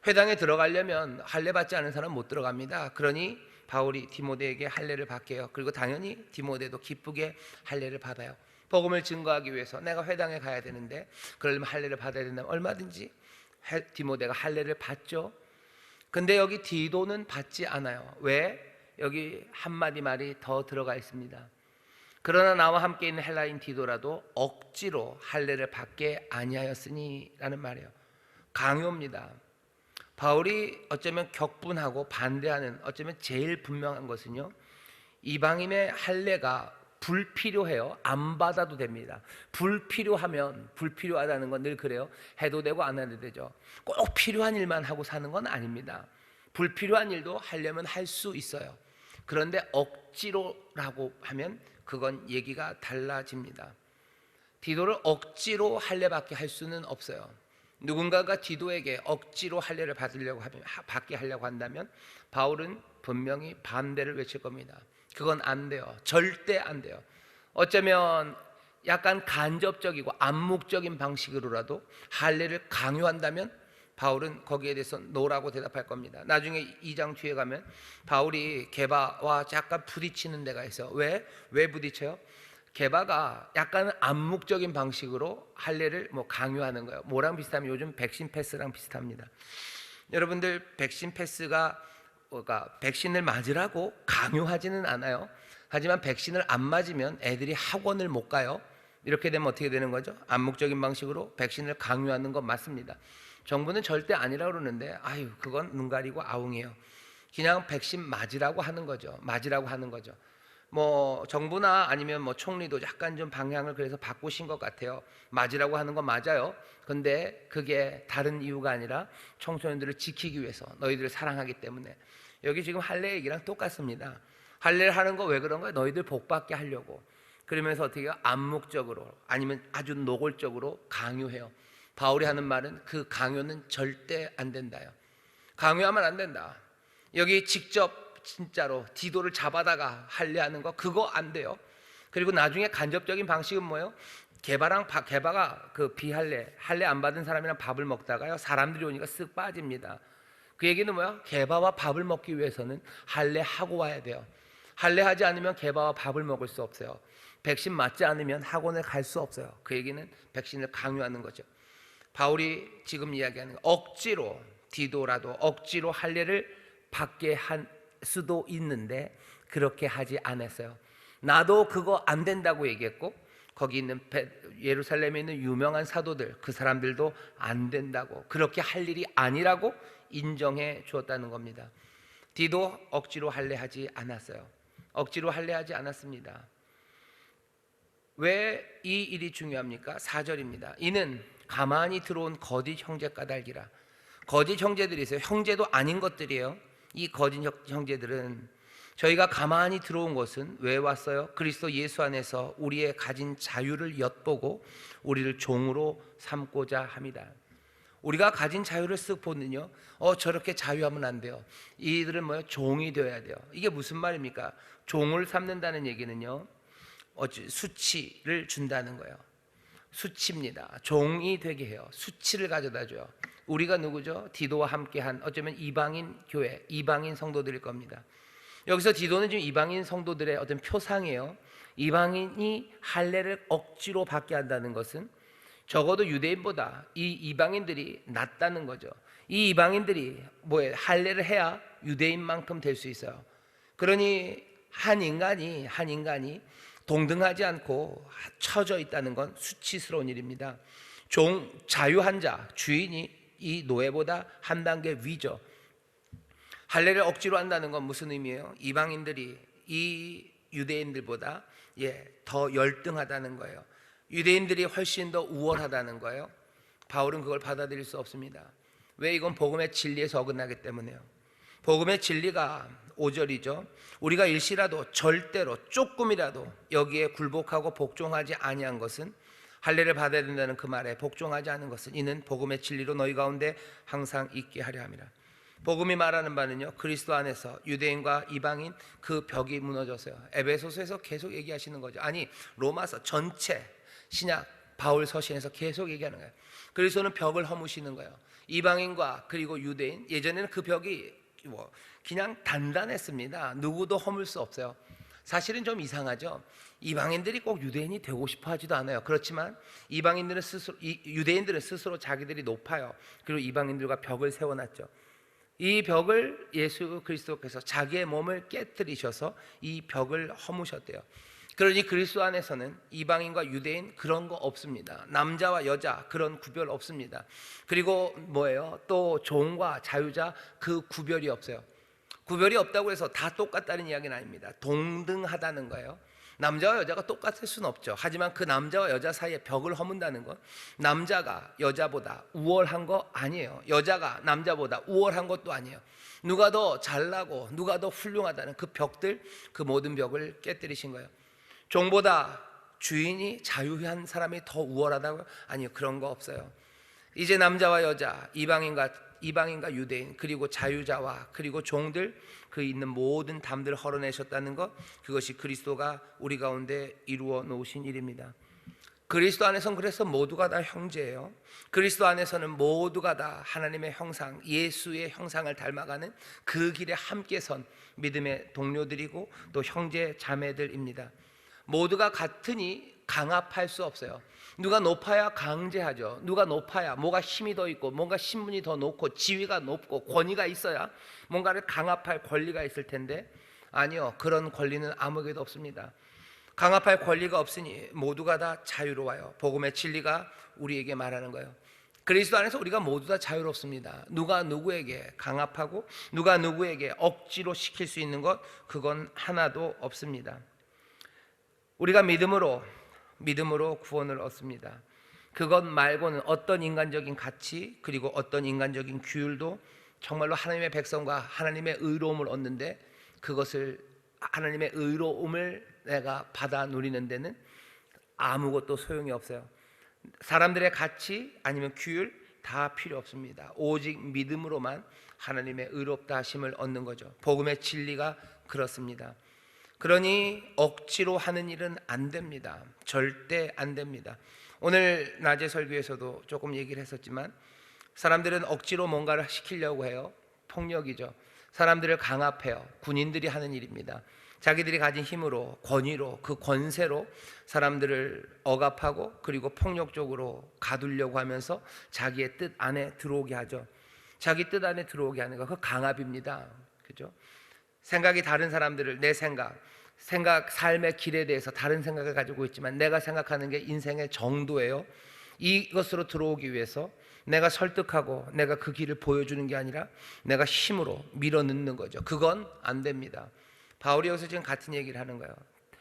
회당에 들어가려면 할례 받지 않은 사람은 못 들어갑니다. 그러니 바울이 디모데에게 할례를 받게 해요. 그리고 당연히 디모데도 기쁘게 할례를 받아요. 복음을 증거하기 위해서 내가 회당에 가야 되는데 그러려면 할례를 받아야 된다면 얼마든지 디모데가 할례를 받죠. 근데 여기 디도는 받지 않아요. 왜? 여기 한마디 말이 더 들어가 있습니다. 그러나 나와 함께 있는 헬라인 디도라도 억지로 할례를 받게 아니하였으니 라는 말이에요. 강요입니다. 바울이 어쩌면 격분하고 반대하는, 어쩌면 제일 분명한 것은요, 이방인의 할례가 불필요해요. 안 받아도 됩니다. 불필요하면, 불필요하다는 건 늘 그래요. 해도 되고 안 해도 되죠. 꼭 필요한 일만 하고 사는 건 아닙니다. 불필요한 일도 하려면 할 수 있어요. 그런데 억지로라고 하면 그건 얘기가 달라집니다. 디도를 억지로 할례 받게 할 수는 없어요. 누군가가 디도에게 억지로 할례를 받게 하려고 한다면 바울은 분명히 반대를 외칠 겁니다. 그건 안 돼요. 절대 안 돼요. 어쩌면 약간 간접적이고 암묵적인 방식으로라도 할례를 강요한다면 바울은 거기에 대해서 노라고 대답할 겁니다. 나중에 2장 뒤에 가면 바울이 게바와 약간 부딪히는 데가 있어요. 왜 부딪혀요? 게바가 약간 암묵적인 방식으로 할례를 강요하는 거예요. 뭐랑 비슷하면 요즘 백신 패스랑 비슷합니다. 여러분들 백신 패스가 백신을 맞으라고 강요하지는 않아요. 하지만 백신을 안 맞으면 애들이 학원을 못 가요. 이렇게 되면 어떻게 되는 거죠? 암묵적인 방식으로 백신을 강요하는 건 맞습니다. 정부는 절대 아니라고 그러는데 그건 눈 가리고 아웅이에요. 그냥 백신 맞으라고 하는 거죠. 정부나 아니면 총리도 약간 좀 방향을 그래서 바꾸신 것 같아요. 맞으라고 하는 건 맞아요. 근데 그게 다른 이유가 아니라 청소년들을 지키기 위해서, 너희들을 사랑하기 때문에. 여기 지금 할례 얘기랑 똑같습니다. 할례를 하는 거 왜 그런 거예요? 너희들 복 받게 하려고. 그러면서 어떻게 해요? 암묵적으로 아니면 아주 노골적으로 강요해요. 바울이 하는 말은 그 강요는 절대 안 된다요. 강요하면 안 된다. 여기 직접 진짜로 디도를 잡아다가 할례하는 거 그거 안 돼요. 그리고 나중에 간접적인 방식은 뭐예요? 게바가 그 할례 안 받은 사람이랑 밥을 먹다가요, 사람들이 오니까 쓱 빠집니다. 그 얘기는 뭐야? 게바와 밥을 먹기 위해서는 할례하고 와야 돼요. 할례하지 않으면 게바와 밥을 먹을 수 없어요. 백신 맞지 않으면 학원에 갈 수 없어요. 그 얘기는 백신을 강요하는 거죠. 바울이 지금 이야기하는 억지로, 디도라도 억지로 할례를 받게 한 수도 있는데 그렇게 하지 않았어요. 나도 그거 안 된다고 얘기했고 거기 있는 예루살렘에 있는 유명한 사도들, 그 사람들도 안 된다고, 그렇게 할 일이 아니라고 인정해 주었다는 겁니다. 디도 억지로 할례하지 않았어요. 억지로 할례하지 않았습니다. 왜 이 일이 중요합니까? 4절입니다. 이는 가만히 들어온 거짓 형제 까닭이라. 거짓 형제들이 있어요. 형제도 아닌 것들이에요. 이 거짓 형제들은 저희가 가만히 들어온 것은 왜 왔어요? 그리스도 예수 안에서 우리의 가진 자유를 엿보고 우리를 종으로 삼고자 합니다. 우리가 가진 자유를 쓱 보면요, 저렇게 자유하면 안 돼요. 이들은 뭐예요? 종이 되어야 돼요. 이게 무슨 말입니까? 종을 삼는다는 얘기는요, 수치를 준다는 거예요. 수치입니다. 종이 되게 해요. 수치를 가져다 줘요. 우리가 누구죠? 디도와 함께한 어쩌면 이방인 교회, 이방인 성도들일 겁니다. 여기서 디도는 지금 이방인 성도들의 어떤 표상이에요. 이방인이 할례를 억지로 받게 한다는 것은 적어도 유대인보다 이 이방인들이 낫다는 거죠. 이 이방인들이 할례를 해야 유대인만큼 될 수 있어요. 그러니 한 인간이 동등하지 않고 처져 있다는 건 수치스러운 일입니다. 자유한 자, 주인이 이 노예보다 한 단계 위죠. 할례를 억지로 한다는 건 무슨 의미예요? 이방인들이 이 유대인들보다 더 열등하다는 거예요. 유대인들이 훨씬 더 우월하다는 거예요. 바울은 그걸 받아들일 수 없습니다. 왜? 이건 복음의 진리에서 어긋나기 때문에요. 복음의 진리가 5절이죠. 우리가 일시라도 절대로 조금이라도 여기에 굴복하고 복종하지 아니한 것은, 할례를 받아야 된다는 그 말에 복종하지 않은 것은, 이는 복음의 진리로 너희 가운데 항상 있게 하려 함이라. 복음이 말하는 바는요, 그리스도 안에서 유대인과 이방인 그 벽이 무너졌어요. 에베소서에서 계속 얘기하시는 거죠. 아니, 로마서 전체 신약 바울 서신에서 계속 얘기하는 거예요. 그리스도는 벽을 허무시는 거예요. 이방인과 그리고 유대인, 예전에는 그 벽이 그냥 단단했습니다. 누구도 허물 수 없어요. 사실은 좀 이상하죠. 이방인들이 꼭 유대인이 되고 싶어 하지도 않아요. 그렇지만 유대인들은 스스로 자기들이 높아요. 그리고 이방인들과 벽을 세워놨죠. 이 벽을 예수 그리스도께서 자기의 몸을 깨뜨리셔서 이 벽을 허무셨대요. 그러니 그리스도 안에서는 이방인과 유대인 그런 거 없습니다. 남자와 여자 그런 구별 없습니다. 그리고 또 종과 자유자 그 구별이 없어요. 구별이 없다고 해서 다 똑같다는 이야기는 아닙니다. 동등하다는 거예요. 남자와 여자가 똑같을 수는 없죠. 하지만 그 남자와 여자 사이에 벽을 허문다는 건 남자가 여자보다 우월한 거 아니에요. 여자가 남자보다 우월한 것도 아니에요. 누가 더 잘나고 누가 더 훌륭하다는 그 벽들, 그 모든 벽을 깨뜨리신 거예요. 종보다 주인이 자유한 사람이 더 우월하다고요? 아니요, 그런 거 없어요. 이제 남자와 여자, 이방인과 유대인, 그리고 자유자와 그리고 종들, 그 있는 모든 담들을 헐어내셨다는 것, 그것이 그리스도가 우리 가운데 이루어 놓으신 일입니다. 그리스도 안에서는 그래서 모두가 다 형제예요. 그리스도 안에서는 모두가 다 하나님의 형상, 예수의 형상을 닮아가는 그 길에 함께 선 믿음의 동료들이고 또 형제 자매들입니다. 모두가 같으니 강압할 수 없어요. 누가 높아야 강제하죠. 누가 높아야 뭐가 힘이 더 있고 뭔가 신분이 더 높고 지위가 높고 권위가 있어야 뭔가를 강압할 권리가 있을 텐데, 아니요, 그런 권리는 아무에게도 없습니다. 강압할 권리가 없으니 모두가 다 자유로워요. 복음의 진리가 우리에게 말하는 거예요. 그리스도 안에서 우리가 모두 다 자유롭습니다. 누가 누구에게 강압하고 누가 누구에게 억지로 시킬 수 있는 것, 그건 하나도 없습니다. 우리가 믿음으로 구원을 얻습니다. 그것 말고는 어떤 인간적인 가치 그리고 어떤 인간적인 규율도 정말로 하나님의 백성과 하나님의 의로움을 얻는데, 그것을 하나님의 의로움을 내가 받아 누리는 데는 아무것도 소용이 없어요. 사람들의 가치 아니면 규율 다 필요 없습니다. 오직 믿음으로만 하나님의 의롭다 하심을 얻는 거죠. 복음의 진리가 그렇습니다. 그러니 억지로 하는 일은 안 됩니다. 절대 안 됩니다. 오늘 낮에 설교에서도 조금 얘기를 했었지만, 사람들은 억지로 뭔가를 시키려고 해요. 폭력이죠. 사람들을 강압해요. 군인들이 하는 일입니다. 자기들이 가진 힘으로, 권위로, 그 권세로 사람들을 억압하고 그리고 폭력적으로 가두려고 하면서 자기의 뜻 안에 들어오게 하죠. 자기 뜻 안에 들어오게 하는 거, 그 강압입니다. 그죠? 생각이 다른 사람들을, 내 생각, 삶의 길에 대해서 다른 생각을 가지고 있지만 내가 생각하는 게 인생의 정도예요. 이것으로 들어오기 위해서 내가 설득하고 내가 그 길을 보여주는 게 아니라 내가 힘으로 밀어넣는 거죠. 그건 안 됩니다. 바울이 여기서 지금 같은 얘기를 하는 거예요.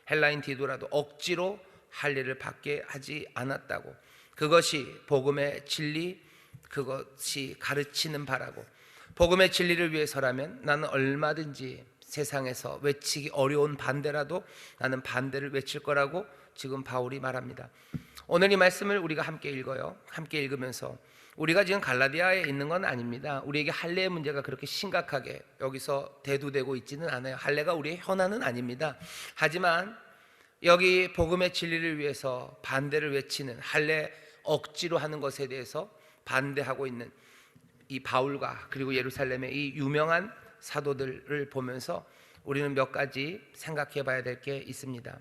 헬라인 디도라도 억지로 할례를 받게 하지 않았다고. 그것이 복음의 진리, 그것이 가르치는 바라고. 복음의 진리를 위해서라면 나는 얼마든지 세상에서 외치기 어려운 반대라도 나는 반대를 외칠 거라고 지금 바울이 말합니다. 오늘 이 말씀을 우리가 함께 읽어요. 함께 읽으면서 우리가 지금 갈라디아에 있는 건 아닙니다. 우리에게 할례의 문제가 그렇게 심각하게 여기서 대두되고 있지는 않아요. 할례가 우리의 현안은 아닙니다. 하지만 여기 복음의 진리를 위해서 반대를 외치는, 할례 억지로 하는 것에 대해서 반대하고 있는 이 바울과 그리고 예루살렘의 이 유명한 사도들을 보면서 우리는 몇 가지 생각해 봐야 될 게 있습니다.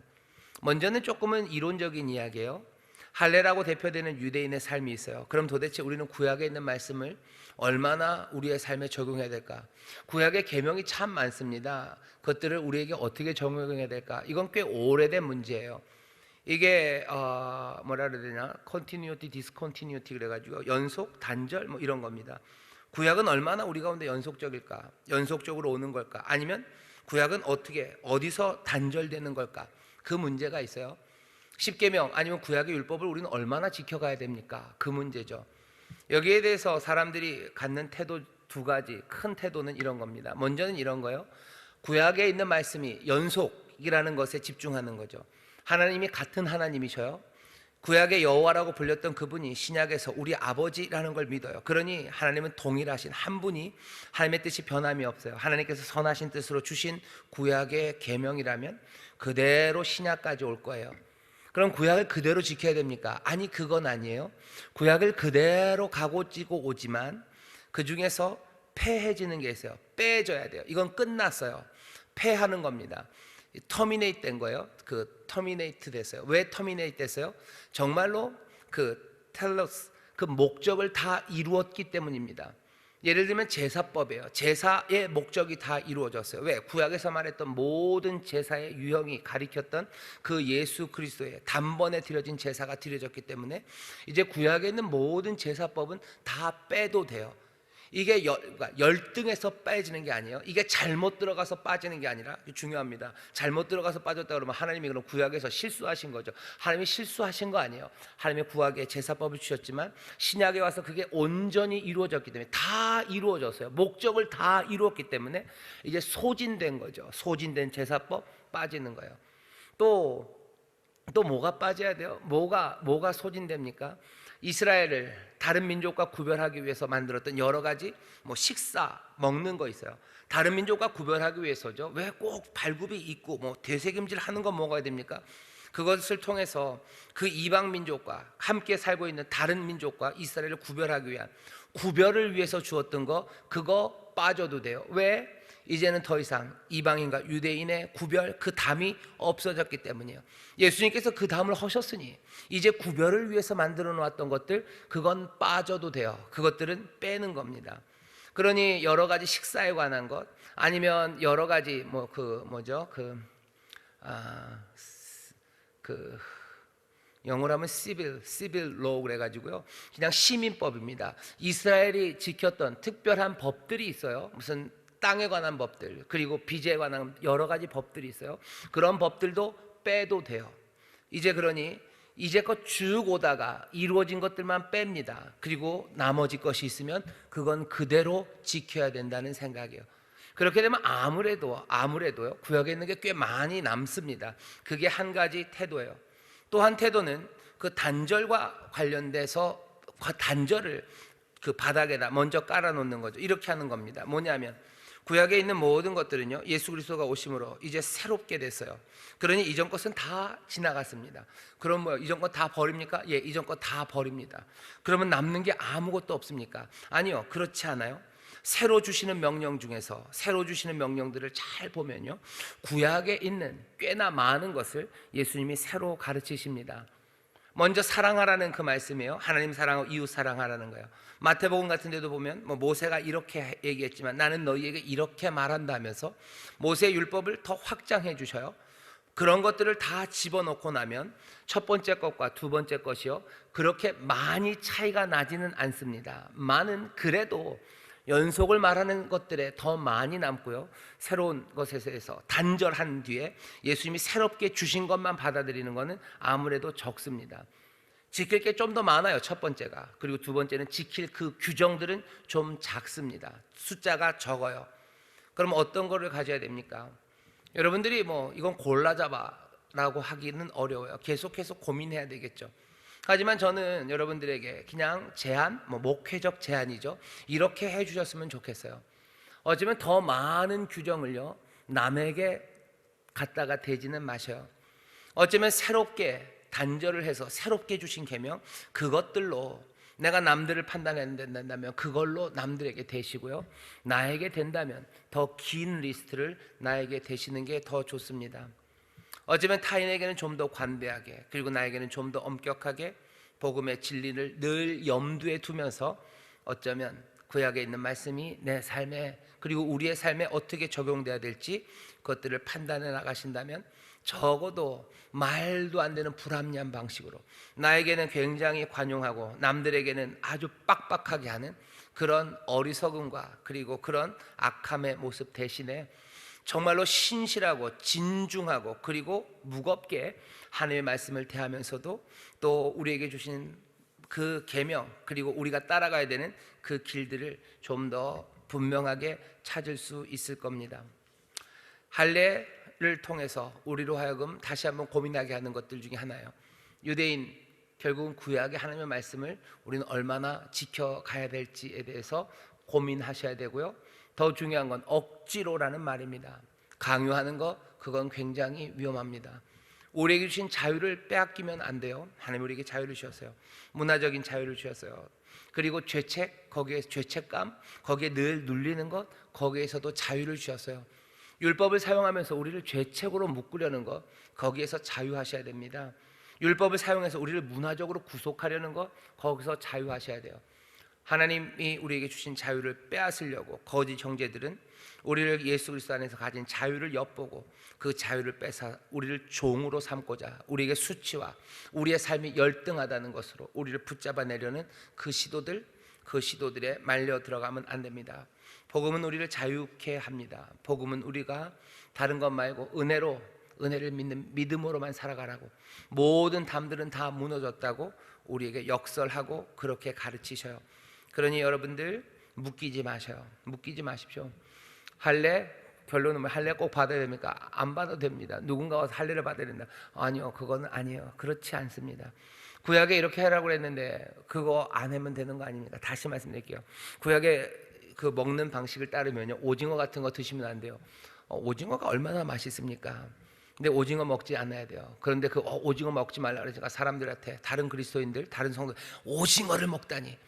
먼저는 조금은 이론적인 이야기예요. 할례라고 대표되는 유대인의 삶이 있어요. 그럼 도대체 우리는 구약에 있는 말씀을 얼마나 우리의 삶에 적용해야 될까? 구약의 계명이 참 많습니다. 그것들을 우리에게 어떻게 적용해야 될까? 이건 꽤 오래된 문제예요. 이게 뭐라 그래야 되냐? 컨티뉴티, 디스컨티뉴티 그래가지고 연속, 단절 뭐 이런 겁니다. 구약은 얼마나 우리 가운데 연속적일까? 연속적으로 오는 걸까? 아니면 구약은 어떻게, 어디서 단절되는 걸까? 그 문제가 있어요. 십계명 아니면 구약의 율법을 우리는 얼마나 지켜가야 됩니까? 그 문제죠. 여기에 대해서 사람들이 갖는 태도 두 가지, 큰 태도는 이런 겁니다. 먼저는 이런 거예요. 구약에 있는 말씀이 연속이라는 것에 집중하는 거죠. 하나님이 같은 하나님이셔요. 구약의 여호와라고 불렸던 그분이 신약에서 우리 아버지라는 걸 믿어요. 그러니 하나님은 동일하신 한 분이, 하나님의 뜻이 변함이 없어요. 하나님께서 선하신 뜻으로 주신 구약의 계명이라면 그대로 신약까지 올 거예요. 그럼 구약을 그대로 지켜야 됩니까? 아니, 그건 아니에요. 구약을 그대로 가고 찌고 오지만 그 중에서 폐해지는 게 있어요. 빼져야 돼요. 이건 끝났어요. 폐하는 겁니다. 터미네이트 된 거예요. 그 터미네이트 됐어요. 왜 터미네이트 됐어요? 정말로 그 텔러스, 그 목적을 다 이루었기 때문입니다. 예를 들면 제사법이에요. 제사의 목적이 다 이루어졌어요. 왜? 구약에서 말했던 모든 제사의 유형이 가리켰던 그 예수 그리스도의 단번에 드려진 제사가 드려졌기 때문에 이제 구약에 있는 모든 제사법은 다 빼도 돼요. 이게 열등해서 빠지는 게 아니에요. 이게 잘못 들어가서 빠지는 게 아니라, 중요합니다. 잘못 들어가서 빠졌다 그러면 하나님이 그럼 구약에서 실수하신 거죠. 하나님이 실수하신 거 아니에요. 하나님이 구약에 제사법을 주셨지만 신약에 와서 그게 온전히 이루어졌기 때문에, 다 이루어졌어요. 목적을 다 이루었기 때문에 이제 소진된 거죠. 소진된 제사법 빠지는 거예요. 또 뭐가 빠져야 돼요? 뭐가 소진됩니까? 이스라엘을 다른 민족과 구별하기 위해서 만들었던 여러 가지 식사, 먹는 거 있어요. 다른 민족과 구별하기 위해서죠. 왜 꼭 발굽이 있고 되새김질 하는 거 먹어야 됩니까? 그것을 통해서 그 이방 민족과 함께 살고 있는 다른 민족과 이스라엘을 구별하기 위한, 구별을 위해서 주었던 거, 그거 빠져도 돼요. 왜? 이제는 더 이상 이방인과 유대인의 구별, 그 담이 없어졌기 때문이에요. 예수님께서 그 담을 하셨으니 이제 구별을 위해서 만들어 놓았던 것들, 그건 빠져도 돼요. 그것들은 빼는 겁니다. 그러니 여러 가지 식사에 관한 것, 아니면 여러 가지 영어로 하면 civil law 그래가지고요, 그냥 시민법입니다. 이스라엘이 지켰던 특별한 법들이 있어요. 무슨 땅에 관한 법들, 그리고 빚에 관한 여러 가지 법들이 있어요. 그런 법들도 빼도 돼요. 그러니 이제껏 쭉 오다가 이루어진 것들만 뺍니다. 그리고 나머지 것이 있으면 그건 그대로 지켜야 된다는 생각이에요. 그렇게 되면 아무래도요, 구약에 있는 게 꽤 많이 남습니다. 그게 한 가지 태도예요. 또 한 태도는 그 단절과 관련돼서 단절을 그 바닥에다 먼저 깔아놓는 거죠. 이렇게 하는 겁니다. 뭐냐면 구약에 있는 모든 것들은요, 예수 그리스도가 오심으로 이제 새롭게 됐어요. 그러니 이전 것은 다 지나갔습니다. 그럼 이전 것 다 버립니까? 예, 이전 것 다 버립니다. 그러면 남는 게 아무것도 없습니까? 아니요, 그렇지 않아요. 새로 주시는 명령 중에서, 새로 주시는 명령들을 잘 보면요, 구약에 있는 꽤나 많은 것을 예수님이 새로 가르치십니다. 먼저 사랑하라는 그 말씀이에요. 하나님 사랑하고 이웃 사랑하라는 거예요. 마태복음 같은 데도 보면 모세가 이렇게 얘기했지만 나는 너희에게 이렇게 말한다 하면서 모세의 율법을 더 확장해 주셔요. 그런 것들을 다 집어넣고 나면 첫 번째 것과 두 번째 것이요, 그렇게 많이 차이가 나지는 않습니다. 많은, 그래도 연속을 말하는 것들에 더 많이 남고요, 새로운 것에서 단절한 뒤에 예수님이 새롭게 주신 것만 받아들이는 것은 아무래도 적습니다. 지킬 게 좀 더 많아요, 첫 번째가. 그리고 두 번째는 지킬 그 규정들은 좀 작습니다. 숫자가 적어요. 그럼 어떤 거를 가져야 됩니까? 여러분들이 뭐 이건 골라 잡아라고 하기는 어려워요. 계속해서 고민해야 되겠죠. 하지만 저는 여러분들에게 그냥 제안, 목회적 제안이죠, 이렇게 해주셨으면 좋겠어요. 어쩌면 더 많은 규정을요, 남에게 갖다가 대지는 마셔요. 어쩌면 새롭게 단절을 해서 새롭게 주신 계명, 그것들로 내가 남들을 판단한다면 그걸로 남들에게 대시고요, 나에게 된다면 더 긴 리스트를 나에게 대시는 게 더 좋습니다. 어쩌면 타인에게는 좀 더 관대하게, 그리고 나에게는 좀 더 엄격하게 복음의 진리를 늘 염두에 두면서 어쩌면 구약에 있는 말씀이 내 삶에, 그리고 우리의 삶에 어떻게 적용돼야 될지 그것들을 판단해 나가신다면, 적어도 말도 안 되는 불합리한 방식으로 나에게는 굉장히 관용하고 남들에게는 아주 빡빡하게 하는 그런 어리석음과 그리고 그런 악함의 모습 대신에 정말로 신실하고 진중하고 그리고 무겁게 하나님의 말씀을 대하면서도 또 우리에게 주신 그 계명, 그리고 우리가 따라가야 되는 그 길들을 좀 더 분명하게 찾을 수 있을 겁니다. 할례를 통해서 우리로 하여금 다시 한번 고민하게 하는 것들 중에 하나예요. 유대인, 결국은 구약의 하나님의 말씀을 우리는 얼마나 지켜가야 될지에 대해서 고민하셔야 되고요, 더 중요한 건 억지로라는 말입니다. 강요하는 거, 그건 굉장히 위험합니다. 우리에게 주신 자유를 빼앗기면 안 돼요. 하나님 우리에게 자유를 주셨어요. 문화적인 자유를 주셨어요. 그리고 죄책, 거기에 죄책감, 거기에 늘 눌리는 것, 거기에서도 자유를 주셨어요. 율법을 사용하면서 우리를 죄책으로 묶으려는 것, 거기에서 자유하셔야 됩니다. 율법을 사용해서 우리를 문화적으로 구속하려는 것, 거기서 자유하셔야 돼요. 하나님이 우리에게 주신 자유를 빼앗으려고 거짓 형제들은 우리를 예수 그리스도 안에서 가진 자유를 엿보고 그 자유를 뺏어 우리를 종으로 삼고자 우리에게 수치와 우리의 삶이 열등하다는 것으로 우리를 붙잡아내려는 그 시도들에 말려 들어가면 안 됩니다. 복음은 우리를 자유케 합니다. 복음은 우리가 다른 것 말고 은혜를 믿는 믿음으로만 살아가라고, 모든 담들은 다 무너졌다고 우리에게 역설하고 그렇게 가르치셔요. 그러니 여러분들 묶이지 마셔요. 묶이지 마십시오. 할례, 결론은 할례 꼭 받아야 됩니까? 안 받아도 됩니다. 누군가가 할례를 받아야 된다, 아니요, 그건 아니에요. 그렇지 않습니다. 구약에 이렇게 하라고 했는데 그거 안 하면 되는 거 아닙니까? 다시 말씀드릴게요. 구약에 그 먹는 방식을 따르면요, 오징어 같은 거 드시면 안 돼요. 오징어가 얼마나 맛있습니까? 근데 오징어 먹지 않아야 돼요. 그런데 그 오징어 먹지 말라 그러니까 사람들한테, 다른 그리스도인들, 다른 성도, 오징어를 먹다니.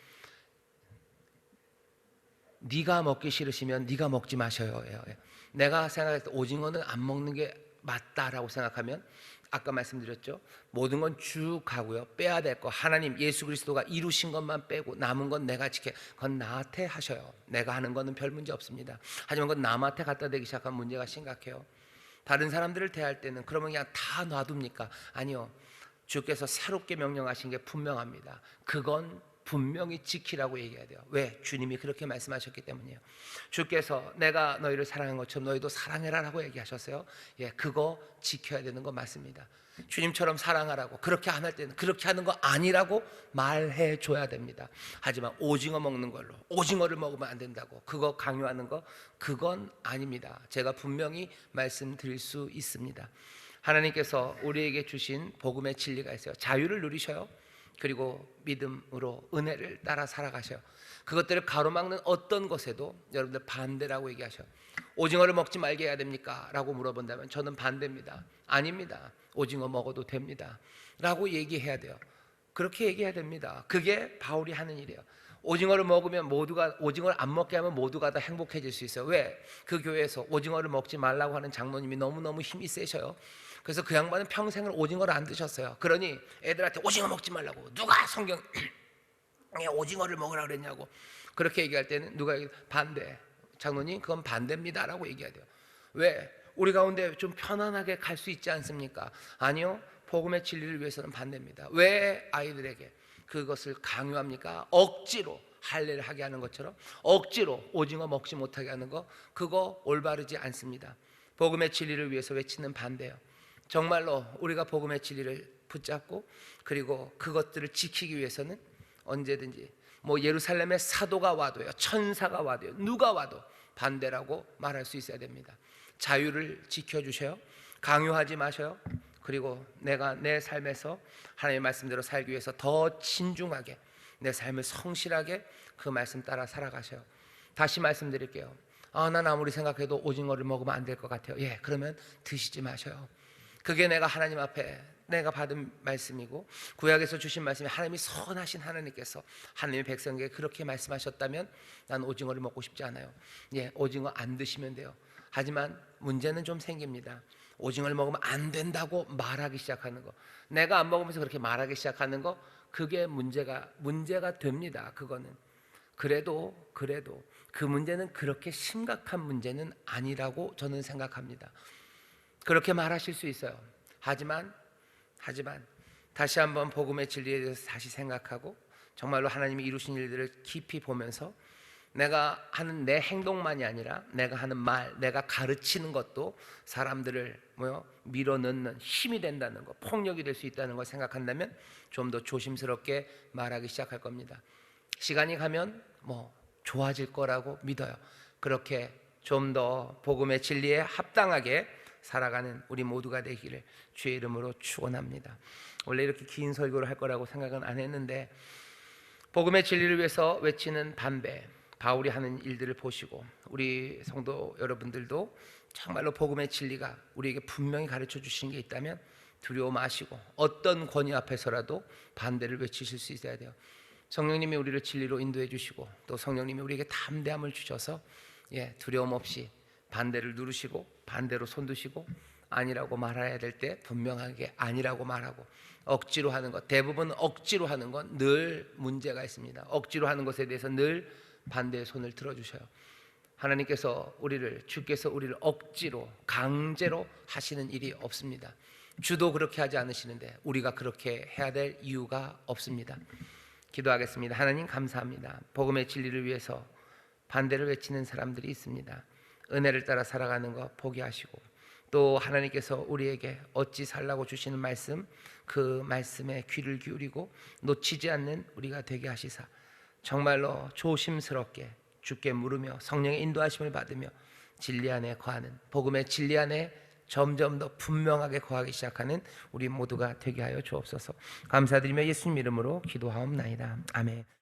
네가 먹기 싫으시면 네가 먹지 마셔요. 내가 생각할 때 오징어는 안 먹는 게 맞다라고 생각하면, 아까 말씀드렸죠, 모든 건 쭉 가고요, 빼야 될 거 하나님 예수 그리스도가 이루신 것만 빼고 남은 건 내가 지켜, 그건 나한테 하셔요. 내가 하는 거는 별 문제 없습니다. 하지만 그건 남한테 갖다 대기 시작하면 문제가 심각해요. 다른 사람들을 대할 때는 그러면 그냥 다 놔둡니까? 아니요, 주께서 새롭게 명령하신 게 분명합니다. 그건 분명히 지키라고 얘기해야 돼요. 왜? 주님이 그렇게 말씀하셨기 때문이에요. 주께서 내가 너희를 사랑한 것처럼 너희도 사랑해라라고 얘기하셨어요. 그거 지켜야 되는 거 맞습니다. 주님처럼 사랑하라고, 그렇게 안 할 때는 그렇게 하는 거 아니라고 말해 줘야 됩니다. 하지만 오징어 먹는 걸로, 오징어를 먹으면 안 된다고 그거 강요하는 거, 그건 아닙니다. 제가 분명히 말씀드릴 수 있습니다. 하나님께서 우리에게 주신 복음의 진리가 있어요. 자유를 누리셔요. 그리고 믿음으로 은혜를 따라 살아가셔요. 그것들을 가로막는 어떤 것에도 여러분들 반대라고 얘기하셔요. 오징어를 먹지 말게 해야 됩니까? 라고 물어본다면 저는 반대입니다. 아닙니다. 오징어 먹어도 됩니다 라고 얘기해야 돼요. 그렇게 얘기해야 됩니다. 그게 바울이 하는 일이에요. 오징어를 먹으면 모두가, 오징어를 안 먹게 하면 모두가 다 행복해질 수 있어요. 왜? 그 교회에서 오징어를 먹지 말라고 하는 장로님이 너무너무 힘이 세셔요. 그래서 그 양반은 평생을 오징어를 안 드셨어요. 그러니 애들한테 오징어 먹지 말라고, 누가 성경에 오징어를 먹으라 그랬냐고 그렇게 얘기할 때는 누가 반대, 장로님 그건 반대입니다 라고 얘기해야 돼요. 왜? 우리 가운데 좀 편안하게 갈 수 있지 않습니까? 아니요, 복음의 진리를 위해서는 반대입니다. 왜 아이들에게 그것을 강요합니까? 억지로 할례를 하게 하는 것처럼 억지로 오징어 먹지 못하게 하는 거, 그거 올바르지 않습니다. 복음의 진리를 위해서 외치는 반대요. 정말로 우리가 복음의 진리를 붙잡고 그리고 그것들을 지키기 위해서는 언제든지 예루살렘의 사도가 와도요, 천사가 와도요, 누가 와도 반대라고 말할 수 있어야 됩니다. 자유를 지켜주셔요. 강요하지 마셔요. 그리고 내가 내 삶에서 하나님의 말씀대로 살기 위해서 더 신중하게 내 삶을 성실하게 그 말씀 따라 살아가셔요. 다시 말씀드릴게요. 난 아무리 생각해도 오징어를 먹으면 안 될 것 같아요. 그러면 드시지 마셔요. 그게 내가 하나님 앞에 내가 받은 말씀이고 구약에서 주신 말씀이 하나님이 선하신 하나님께서 하나님의 백성에게 그렇게 말씀하셨다면 난 오징어를 먹고 싶지 않아요. 오징어 안 드시면 돼요. 하지만 문제는 좀 생깁니다. 오징어를 먹으면 안 된다고 말하기 시작하는 거, 내가 안 먹으면서 그렇게 말하기 시작하는 거, 그게 문제가 됩니다. 그거는 그래도 그 문제는 그렇게 심각한 문제는 아니라고 저는 생각합니다. 그렇게 말하실 수 있어요. 하지만 다시 한번 복음의 진리에 대해서 다시 생각하고 정말로 하나님이 이루신 일들을 깊이 보면서 내가 하는 내 행동만이 아니라 내가 하는 말, 내가 가르치는 것도 사람들을 밀어넣는 힘이 된다는 것, 폭력이 될 수 있다는 걸 생각한다면 좀 더 조심스럽게 말하기 시작할 겁니다. 시간이 가면 좋아질 거라고 믿어요. 그렇게 좀 더 복음의 진리에 합당하게 살아가는 우리 모두가 되기를 주의 이름으로 축원합니다. 원래 이렇게 긴 설교를 할 거라고 생각은 안 했는데 복음의 진리를 위해서 외치는 반배, 바울이 하는 일들을 보시고 우리 성도 여러분들도 정말로 복음의 진리가 우리에게 분명히 가르쳐 주신 게 있다면 두려워 마시고 어떤 권위 앞에서라도 반대를 외치실 수 있어야 돼요. 성령님이 우리를 진리로 인도해 주시고 또 성령님이 우리에게 담대함을 주셔서 두려움 없이 반대를 누르시고 반대로 손드시고 아니라고 말해야 될 때 분명하게 아니라고 말하고, 억지로 하는 것, 대부분 억지로 하는 건 늘 문제가 있습니다. 억지로 하는 것에 대해서 늘 반대의 손을 들어주셔요. 주께서 우리를 억지로 강제로 하시는 일이 없습니다. 주도 그렇게 하지 않으시는데 우리가 그렇게 해야 될 이유가 없습니다. 기도하겠습니다. 하나님 감사합니다. 복음의 진리를 위해서 반대를 외치는 사람들이 있습니다. 은혜를 따라 살아가는 거 포기하시고 또 하나님께서 우리에게 어찌 살라고 주시는 말씀, 그 말씀에 귀를 기울이고 놓치지 않는 우리가 되게 하시사 정말로 조심스럽게 주께 물으며 성령의 인도하심을 받으며 진리 안에 거하는, 복음의 진리 안에 점점 더 분명하게 거하기 시작하는 우리 모두가 되게 하여 주옵소서. 감사드리며 예수님 이름으로 기도하옵나이다. 아멘.